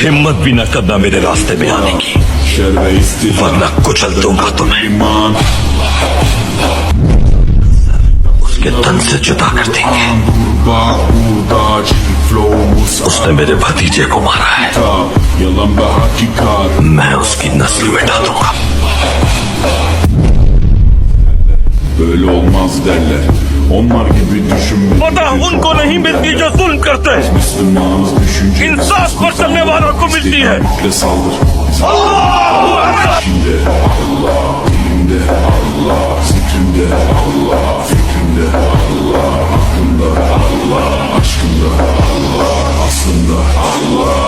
हिम्मत भी न करना मेरे रास्ते में आने की, वरना कुचल दूंगा तुम्हें, उसके तन से जुदा कर देंगे। उसने मेरे भतीजे को मारा है, मैं उसकी नस्ल मिटा दूंगा। Böyle olmaz derler. Onlar gibi düşünme. पता उनको नहीं मिलती जो जुल्म करते हैं, Müslümanız düşünce. इंसाफ पर चलने वालों को मिलती है। İstikамete saldır. İçinde Allah, dilimde Allah, zikrimde Allah, fikrimde Allah, hakkında Allah, aşkında Allah, aslında Allah.